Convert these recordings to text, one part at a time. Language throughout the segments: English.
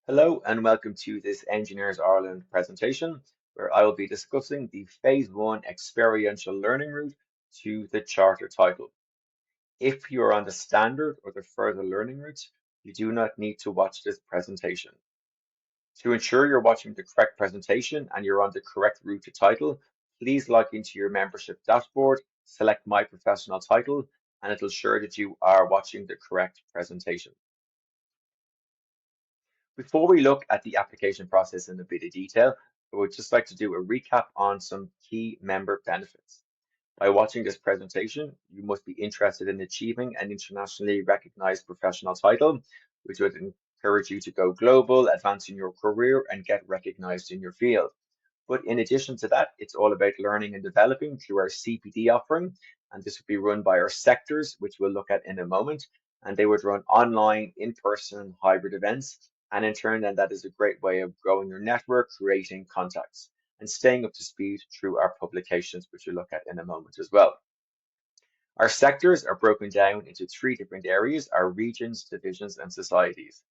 Hello and welcome to this Engineers Ireland presentation, where I will be discussing the Phase 1 Experiential Learning Route to the Charter title. If you are on the Standard or the Further Learning routes, you do not need to watch this presentation. To ensure you're watching the correct presentation and you're on the correct route to title, please log into your membership dashboard, select My Professional Title, and it'll ensure that you are watching the correct presentation. Before we look at the application process in a bit of detail, I would just like to do a recap on some key member benefits. By watching this presentation, you must be interested in achieving an internationally recognized professional title, which would encourage you to go global, advance in your career, and get recognized in your field. But in addition to that, it's all about learning and developing through our CPD offering, and this would be run by our sectors, which we'll look at in a moment. And they would run online, in-person, hybrid events. And in turn, then that is a great way of growing your network, creating contacts, and staying up to speed through our publications, which we'll look at in a moment as well. Our sectors are broken down into three different areas: our regions, divisions, and societies.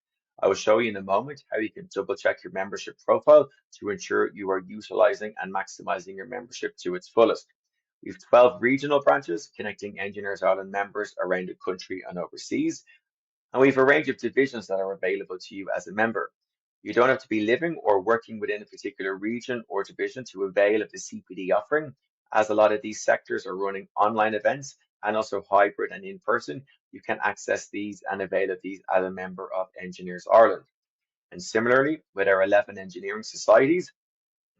I will show you in a moment how you can double check your membership profile to ensure you are utilizing and maximizing your membership to its fullest. We have 12 regional branches connecting Engineers Ireland members around the country and overseas, and we have a range of divisions that are available to you as a member. You don't have to be living or working within a particular region or division to avail of the CPD offering, as a lot of these sectors are running online events and also hybrid and in person. You can access these and avail of these as a member of Engineers Ireland. And similarly, with our 11 engineering societies,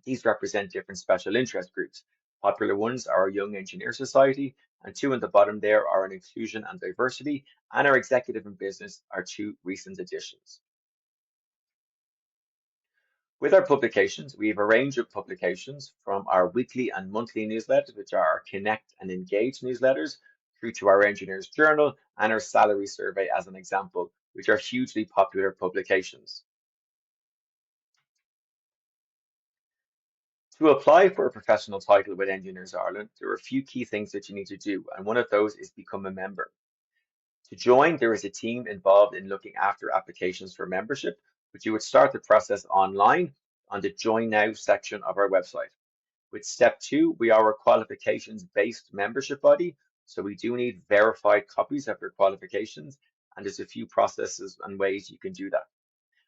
these represent different special interest groups. Popular ones are our Young Engineer Society, and two on the bottom there are an Inclusion and Diversity, and our Executive and Business are two recent additions. With our publications, we have a range of publications from our weekly and monthly newsletters, which are our Connect and Engage newsletters, through to our Engineers Journal and our Salary Survey as an example, which are hugely popular publications. To apply for a professional title with Engineers Ireland, there are a few key things that you need to do, and one of those is become a member. To join, there is a team involved in looking after applications for membership, but you would start the process online on the Join Now section of our website. With step 2, we are a qualifications-based membership body, so we do need verified copies of your qualifications, and there's a few processes and ways you can do that.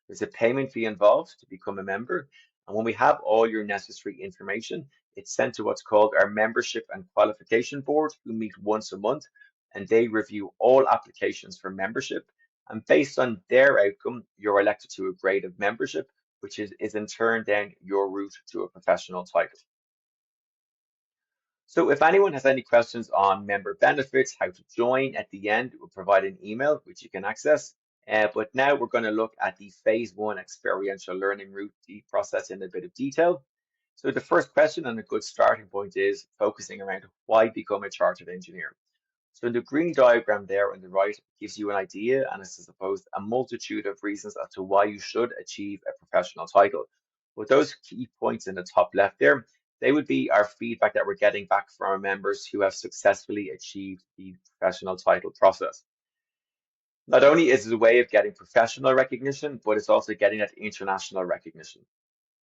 There's a payment fee involved to become a member, and when we have all your necessary information, it's sent to what's called our Membership and Qualification Board, who meet once a month, and they review all applications for membership. And based on their outcome, you're elected to a grade of membership, which is in turn then your route to a professional title. So if anyone has any questions on member benefits, how to join, at the end, we'll provide an email which you can access. But now we're going to look at the Phase 1 Experiential Learning Route process in a bit of detail. So the first question and a good starting point is focusing around why become a chartered engineer. So the green diagram there on the right gives you an idea, and it's, I suppose, a multitude of reasons as to why you should achieve a professional title. But those key points in the top left there, they would be our feedback that we're getting back from our members who have successfully achieved the professional title process. Not only is it a way of getting professional recognition, but it's also getting that international recognition.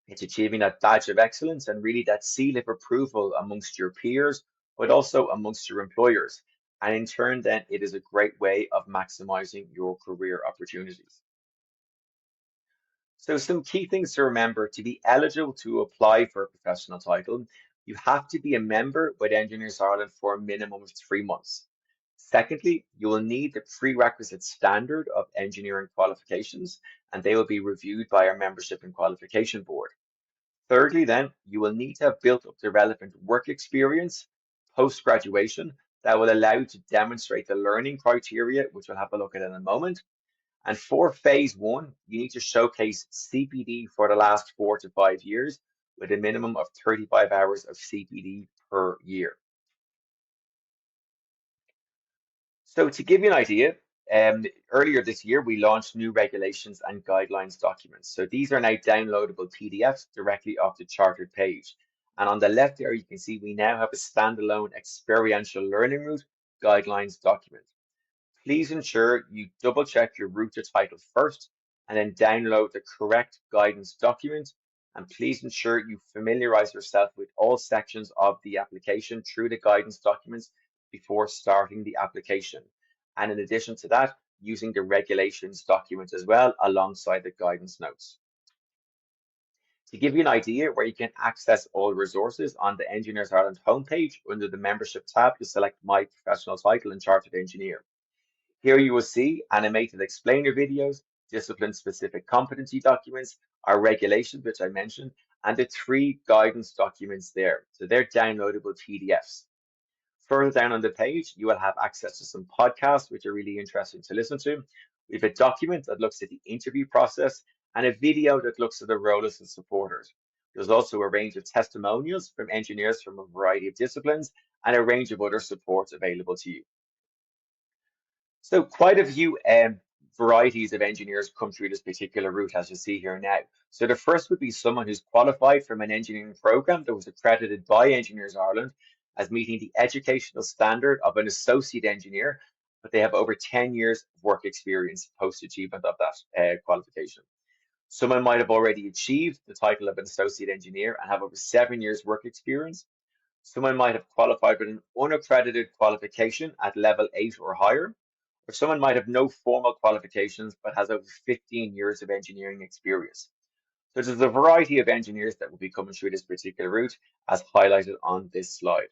It's achieving that badge of excellence and really that seal of approval amongst your peers, but also amongst your employers. And in turn, then it is a great way of maximizing your career opportunities. So some key things to remember: to be eligible to apply for a professional title, you have to be a member with Engineers Ireland for a minimum of 3 months. Secondly, you will need the prerequisite standard of engineering qualifications, and they will be reviewed by our Membership and Qualification Board. Thirdly, then, you will need to have built up the relevant work experience post-graduation that will allow you to demonstrate the learning criteria, which we'll have a look at in a moment. And for Phase 1, you need to showcase CPD for the last 4 to 5 years with a minimum of 35 hours of CPD per year. So to give you an idea, earlier this year, we launched new regulations and guidelines documents. So these are now downloadable PDFs directly off the Chartered page. And on the left there, you can see we now have a standalone experiential learning route guidelines document. Please ensure you double check your route to title first and then download the correct guidance document. And please ensure you familiarize yourself with all sections of the application through the guidance documents before starting the application. And in addition to that, using the regulations document as well alongside the guidance notes. To give you an idea where you can access all resources, on the Engineers Ireland homepage under the membership tab, you select My Professional Title and Chartered Engineer. Here you will see animated explainer videos, discipline-specific competency documents, our regulations, which I mentioned, and the 3 guidance documents there. So they're downloadable PDFs. Further down on the page, you will have access to some podcasts, which are really interesting to listen to. We have a document that looks at the interview process and a video that looks at the roles and supporters. There's also a range of testimonials from engineers from a variety of disciplines and a range of other supports available to you. So quite a few varieties of engineers come through this particular route, as you see here now. So the first would be someone who's qualified from an engineering program that was accredited by Engineers Ireland as meeting the educational standard of an associate engineer, but they have over 10 years of work experience post-achievement of that qualification. Someone might have already achieved the title of an associate engineer and have over 7 years work experience. Someone might have qualified with an unaccredited qualification at level 8 or higher, or someone might have no formal qualifications but has over 15 years of engineering experience. So there's a variety of engineers that will be coming through this particular route as highlighted on this slide.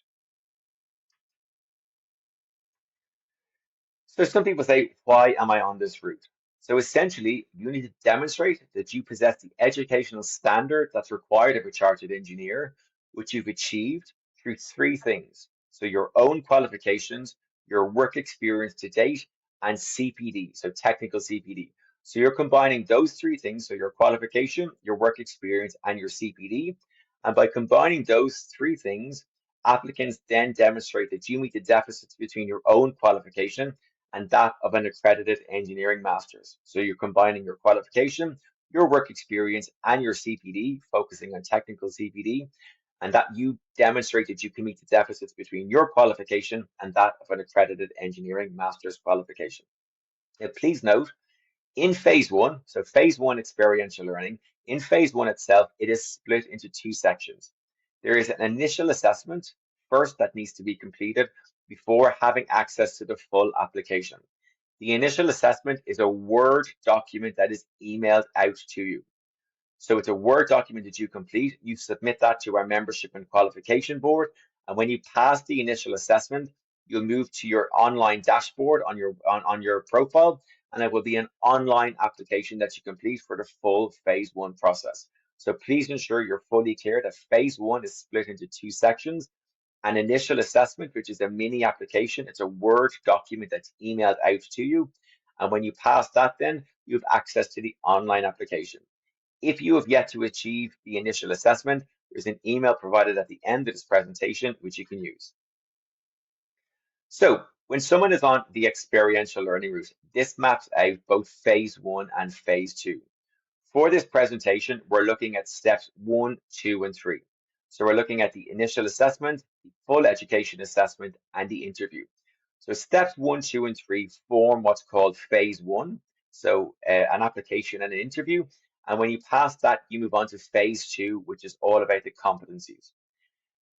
So some people say, why am I on this route? So essentially, you need to demonstrate that you possess the educational standard that's required of a chartered engineer, which you've achieved through 3 things. So your own qualifications, your work experience to date, and CPD, so technical CPD. So you're combining those 3 things, so your qualification, your work experience, and your CPD. And by combining those 3 things, applicants then demonstrate that you meet the deficits between your own qualification and that of an accredited engineering master's. So you're combining your qualification, your work experience, and your CPD, focusing on technical CPD, and that you demonstrate that you can meet the deficits between your qualification and that of an accredited engineering master's qualification. Now, please note, in phase 1, so phase 1 experiential learning, in phase 1 itself, it is split into 2 sections. There is an initial assessment first that needs to be completed before having access to the full application. The initial assessment is a Word document that is emailed out to you. So it's a Word document that you complete. You submit that to our membership and qualification board. And when you pass the initial assessment, you'll move to your online dashboard on your profile, and it will be an online application that you complete for the full phase 1 process. So please ensure you're fully clear that phase 1 is split into 2 sections. An initial assessment, which is a mini application. It's a Word document that's emailed out to you. And when you pass that, then you have access to the online application. If you have yet to achieve the initial assessment, there's an email provided at the end of this presentation, which you can use. So when someone is on the experiential learning route, this maps out both phase 1 and phase 2. For this presentation, we're looking at steps 1, 2, and 3. So we're looking at the initial assessment, the full education assessment, and the interview. So steps 1, 2, and 3 form what's called phase 1. So an application and an interview. And when you pass that, you move on to phase 2, which is all about the competencies.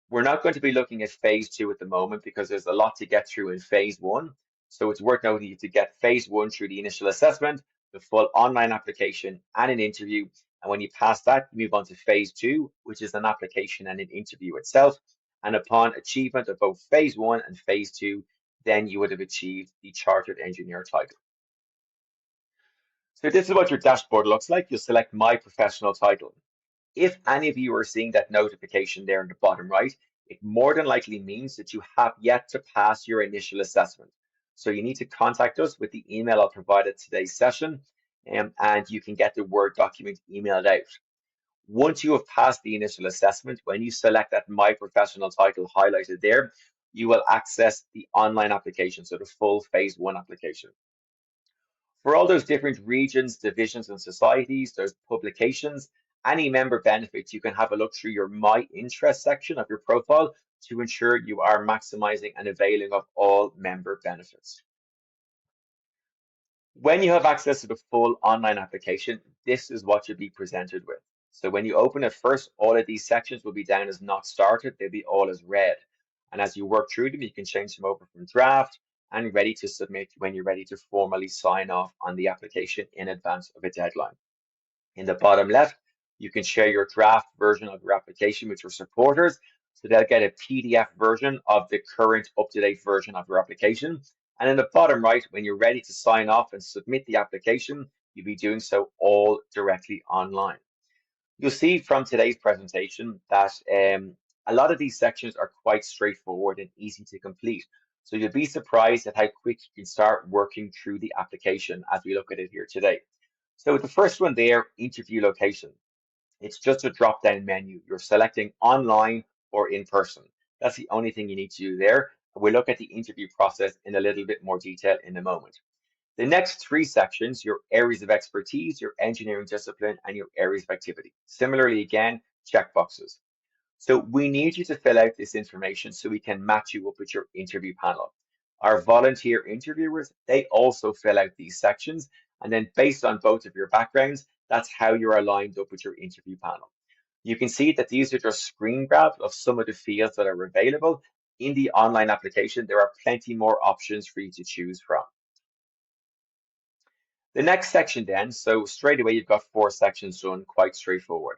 We're not going to be looking at phase 2 at the moment because there's a lot to get through in phase 1. So it's worth noting to get phase 1 through the initial assessment, the full online application, and an interview. And when you pass that, you move on to phase 2, which is an application and an interview itself. And upon achievement of both phase 1 and phase 2, then you would have achieved the Chartered Engineer title. So this is what your dashboard looks like. You'll select My Professional Title. If any of you are seeing that notification there in the bottom right, it more than likely means that you have yet to pass your initial assessment. So you need to contact us with the email I'll provide at today's session, and you can get the Word document emailed out. Once you have passed the initial assessment, when you select that My Professional Title highlighted there, you will access the online application, so the full phase 1 application. For all those different regions, divisions, and societies, there's publications, any member benefits, you can have a look through your My Interest section of your profile to ensure you are maximizing and availing of all member benefits. When you have access to the full online application, this is what you'll be presented with. So when you open it first, all of these sections will be down as not started. They'll be all as red. And as you work through them, you can change them over from draft and ready to submit when you're ready to formally sign off on the application in advance of a deadline. In the bottom left, you can share your draft version of your application with your supporters. So they'll get a PDF version of the current up-to-date version of your application. And in the bottom right, when you're ready to sign off and submit the application, you'll be doing so all directly online. You'll see from today's presentation that a lot of these sections are quite straightforward and easy to complete. So you'll be surprised at how quick you can start working through the application as we look at it here today. So with the first one there, interview location. It's just a drop-down menu. You're selecting online or in person. That's the only thing you need to do there. We'll look at the interview process in a little bit more detail in a moment. The next three sections, your areas of expertise, your engineering discipline, and your areas of activity. Similarly, again, check boxes. So we need you to fill out this information so we can match you up with your interview panel. Our volunteer interviewers, they also fill out these sections. And then based on both of your backgrounds, that's how you're aligned up with your interview panel. You can see that these are just screen grabs of some of the fields that are available. In the online application, there are plenty more options for you to choose from. The next section then, so straight away you've got four sections done, quite straightforward.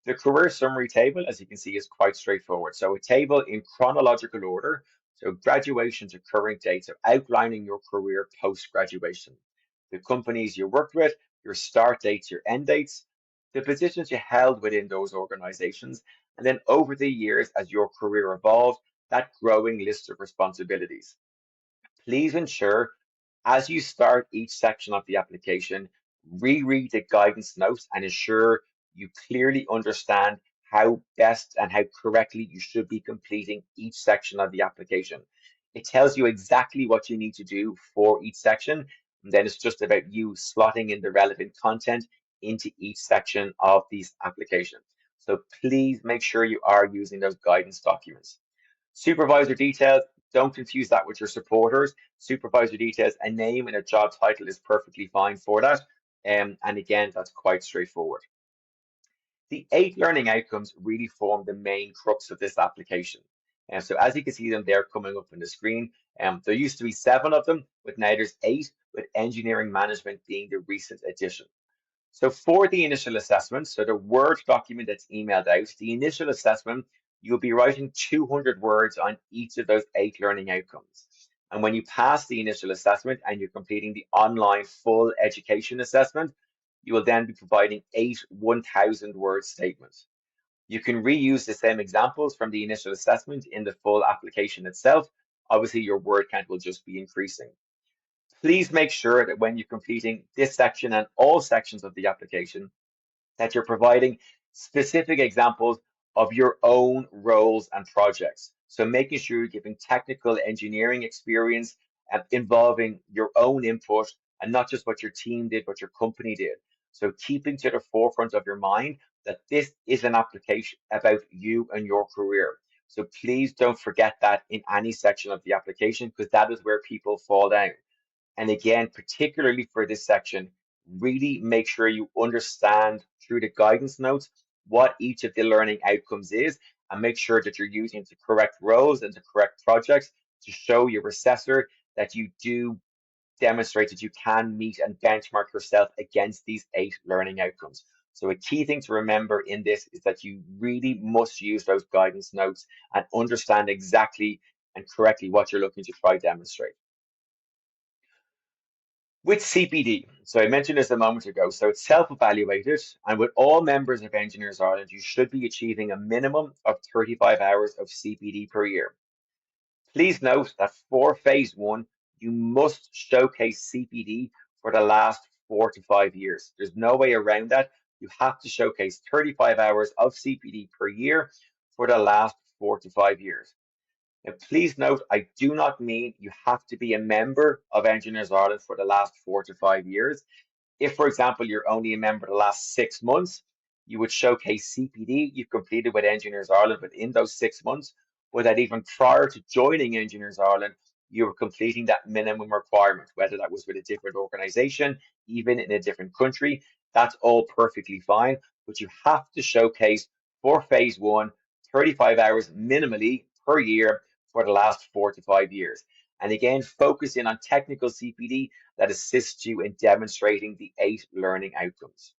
The career summary table, as you can see, is quite straightforward. So a table in chronological order, so graduation to current dates, so outlining your career post-graduation. The companies you worked with, your start dates, your end dates, the positions you held within those organizations, and then over the years as your career evolved, that growing list of responsibilities. Please ensure as you start each section of the application, reread the guidance notes and ensure you clearly understand how best and how correctly you should be completing each section of the application. It tells you exactly what you need to do for each section, and then it's just about you slotting in the relevant content into each section of these applications. So please make sure you are using those guidance documents. Supervisor details, don't confuse that with your supporters. Supervisor details, a name and a job title is perfectly fine for that. And again, that's quite straightforward. The 8 learning outcomes really form the main crux of this application. And so as you can see them there coming up on the screen, there used to be 7 of them, but now there's 8, with engineering management being the recent addition. So for the initial assessment, so the Word document that's emailed out, the initial assessment, you'll be writing 200 words on each of those 8 learning outcomes. And when you pass the initial assessment and you're completing the online full education assessment, you will then be providing 8 1,000 word statements. You can reuse the same examples from the initial assessment in the full application itself. Obviously, your word count will just be increasing. Please make sure that when you're completing this section and all sections of the application, that you're providing specific examples of your own roles and projects. So making sure you're giving technical engineering experience and involving your own input and not just what your team did, what your company did. So keeping to the forefront of your mind that this is an application about you and your career. So please don't forget that in any section of the application, because that is where people fall down. And again, particularly for this section, really make sure you understand through the guidance notes what each of the learning outcomes is, and make sure that you're using the correct roles and the correct projects to show your assessor that you do demonstrate that you can meet and benchmark yourself against these 8 learning outcomes. So a key thing to remember in this is that you really must use those guidance notes and understand exactly and correctly what you're looking to try demonstrate. With CPD, so I mentioned this a moment ago, so it's self-evaluated, and with all members of Engineers Ireland, you should be achieving a minimum of 35 hours of CPD per year. Please note that for phase 1, you must showcase CPD for the last 4 to 5 years. There's no way around that. You have to showcase 35 hours of CPD per year for the last 4 to 5 years. Now, please note, I do not mean you have to be a member of Engineers Ireland for the last 4 to 5 years. If, for example, you're only a member the last 6 months, you would showcase CPD you've completed with Engineers Ireland within those 6 months, or that even prior to joining Engineers Ireland, you were completing that minimum requirement, whether that was with a different organization, even in a different country. That's all perfectly fine, but you have to showcase for phase one 35 hours minimally per year for the last 4 to 5 years. And again, focus in on technical CPD that assists you in demonstrating the 8 learning outcomes.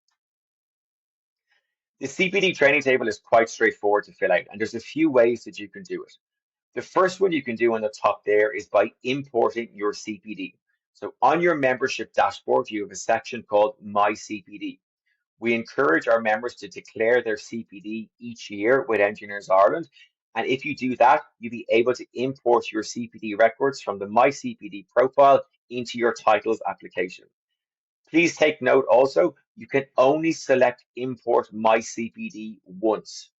The CPD training table is quite straightforward to fill out, and there's a few ways that you can do it. The first one you can do on the top there is by importing your CPD. So on your membership dashboard, you have a section called My CPD. We encourage our members to declare their CPD each year with Engineers Ireland. And if you do that, you'll be able to import your CPD records from the My CPD profile into your titles application. Please take note also, you can only select import My CPD once.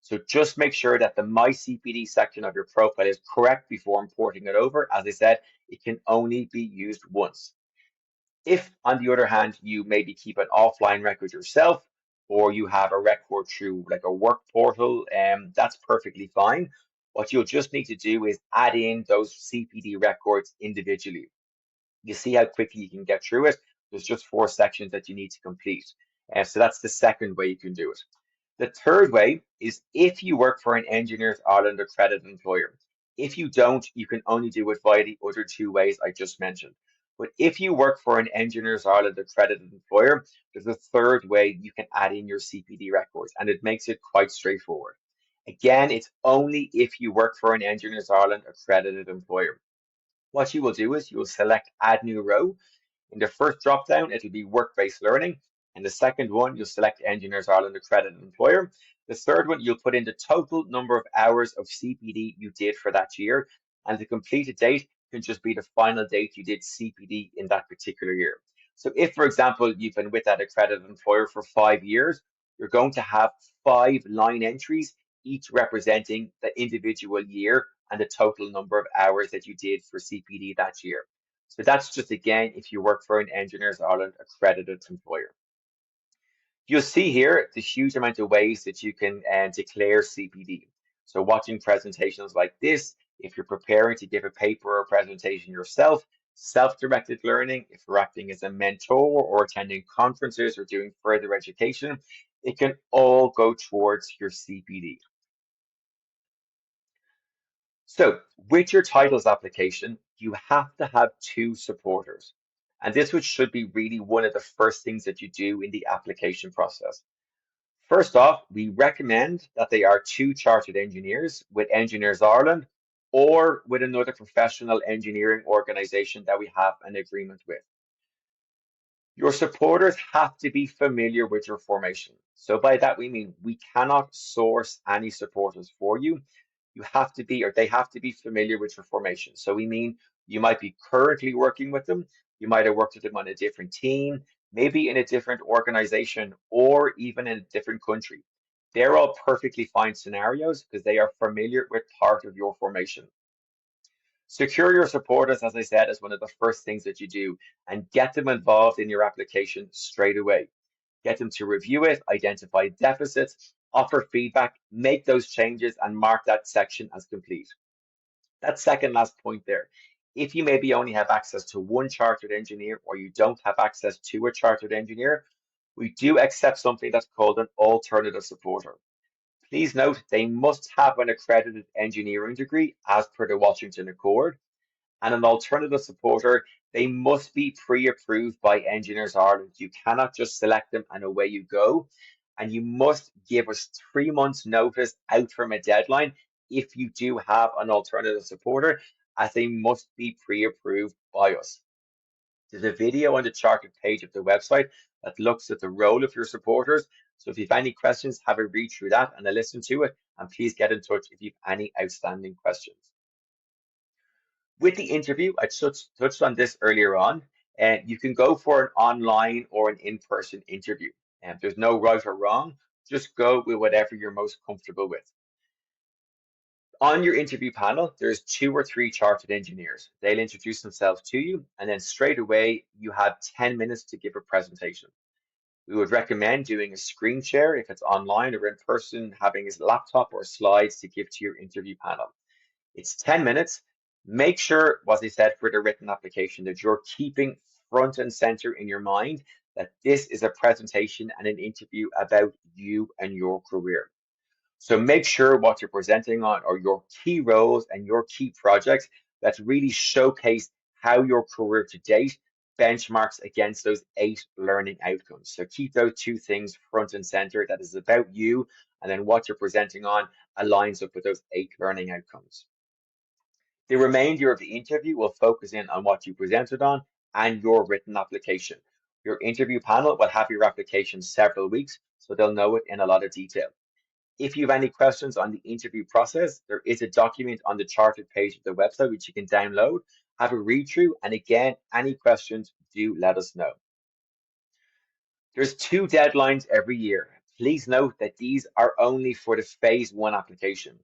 So just make sure that the My CPD section of your profile is correct before importing it over. As I said, it can only be used once. If, on the other hand, you maybe keep an offline record yourself, or you have a record through like a work portal, that's perfectly fine. What you'll just need to do is add in those CPD records individually. You see how quickly you can get through it. There's just 4 sections that you need to complete. So that's the second way you can do it. The third way is if you work for an Engineers Ireland accredited employer. If you don't, you can only do it via the other 2 ways I just mentioned. But if you work for an Engineers Ireland accredited employer, there's a third way you can add in your CPD records, and it makes it quite straightforward. Again, it's only if you work for an Engineers Ireland accredited employer. What you will do is you will select Add New Row. In the first drop-down, it'll be work-based learning. And the second one, you'll select Engineers Ireland accredited employer. The third one, you'll put in the total number of hours of CPD you did for that year. And the completed date can just be the final date you did CPD in that particular year. So if, for example, you've been with that accredited employer for 5 years, you're going to have 5 line entries, each representing the individual year and the total number of hours that you did for CPD that year. So that's just, again, if you work for an Engineers Ireland accredited employer. You'll see here the huge amount of ways that you can declare CPD. So watching presentations like this, if you're preparing to give a paper or presentation yourself, self-directed learning, if you're acting as a mentor or attending conferences or doing further education, it can all go towards your CPD. So with your titles application, you have to have 2 supporters. And this should be really one of the first things that you do in the application process. First off, we recommend that they are 2 chartered engineers with Engineers Ireland or with another professional engineering organization that we have an agreement with. Your supporters have to be familiar with your formation. So by that we mean we cannot source any supporters for you. You have to be, or they have to be familiar with your formation. So we mean you might be currently working with them. You might have worked with them on a different team, maybe in a different organization, or even in a different country. They're all perfectly fine scenarios because they are familiar with part of your formation. Secure your supporters, as I said, is one of the first things that you do, and get them involved in your application straight away. Get them to review it, identify deficits, offer feedback, make those changes, and mark that section as complete. That second last point there. If you maybe only have access to one chartered engineer or you don't have access to a chartered engineer, we do accept something that's called an alternative supporter. Please note they must have an accredited engineering degree as per the Washington Accord, and an alternative supporter, they must be pre-approved by Engineers Ireland. You cannot just select them and away you go. And you must give us 3 months notice out from a deadline if you do have an alternative supporter, as they must be pre-approved by us. There's a video on the Chartered page of the website that looks at the role of your supporters. So if you have any questions, have a read through that and a listen to it. And please get in touch if you have any outstanding questions. With the interview, I touched on this earlier on, and you can go for an online or an in-person interview. And there's no right or wrong, just go with whatever you're most comfortable with. On your interview panel, there's 2 or 3 chartered engineers. They'll introduce themselves to you, and then straight away, you have 10 minutes to give a presentation. We would recommend doing a screen share if it's online or in person, having a laptop or slides to give to your interview panel. It's 10 minutes. Make sure, as I said, for the written application that you're keeping front and center in your mind that this is a presentation and an interview about you and your career. So make sure what you're presenting on are your key roles and your key projects that really showcase how your career to date benchmarks against those 8 learning outcomes. So keep those 2 things front and center. That is about you, and then what you're presenting on aligns up with those 8 learning outcomes. The remainder of the interview will focus in on what you presented on and your written application. Your interview panel will have your application several weeks, so they'll know it in a lot of detail. If you have any questions on the interview process, there is a document on the Chartered page of the website which you can download, have a read through, and again, any questions, do let us know. There's 2 deadlines every year. Please note that these are only for the phase 1 application.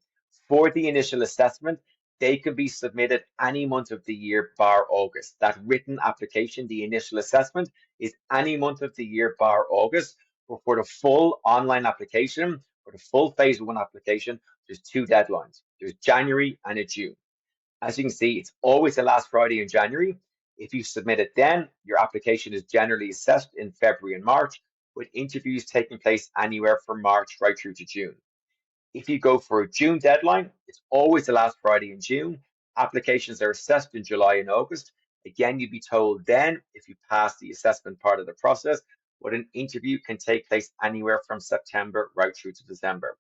For the initial assessment, they can be submitted any month of the year bar August. That written application, the initial assessment, is any month of the year bar August. But for the full online application, for the full phase 1 application, there's 2 deadlines. There's January and a June. As you can see, it's always the last Friday in January. If you submit it then, your application is generally assessed in February and March, with interviews taking place anywhere from March right through to June. If you go for a June deadline, it's always the last Friday in June. Applications are assessed in July and August. Again, you'd be told then if you pass the assessment part of the process, but an interview can take place anywhere from September right through to December.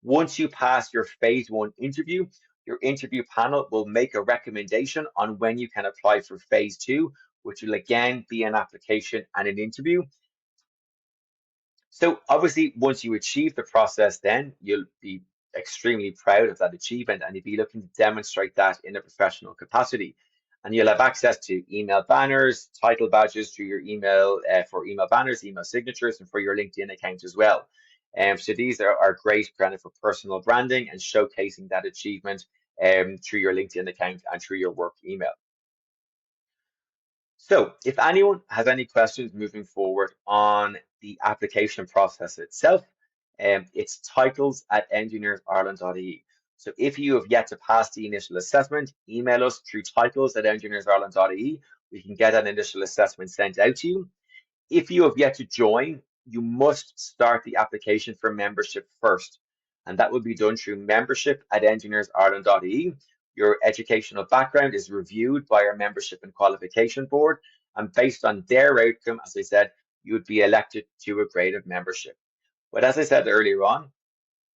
Once you pass your phase 1 interview, your interview panel will make a recommendation on when you can apply for phase 2, which will again be an application and an interview. So obviously, once you achieve the process, then you'll be extremely proud of that achievement and you'll be looking to demonstrate that in a professional capacity. And you'll have access to email banners, title badges through your email for email banners, email signatures, and for your LinkedIn account as well. So these are great kind of for personal branding and showcasing that achievement through your LinkedIn account and through your work email. So if anyone has any questions moving forward on the application process itself, it's titles@engineersireland.ie. So if you have yet to pass the initial assessment, email us through titles@engineersireland.ie. We can get an initial assessment sent out to you. If you have yet to join, you must start the application for membership first, and that will be done through membership@engineersireland.ie. Your educational background is reviewed by our membership and qualification board, and based on their outcome, as I said, you would be elected to a grade of membership. But as I said earlier on,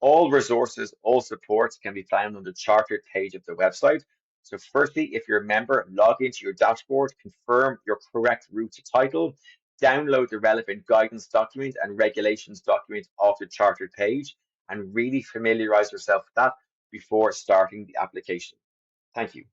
all resources, all supports can be found on the Chartered page of the website. So firstly, if you're a member, log into your dashboard, confirm your correct route to title, download the relevant guidance document and regulations document off the Chartered page, and really familiarize yourself with that before starting the application. Thank you.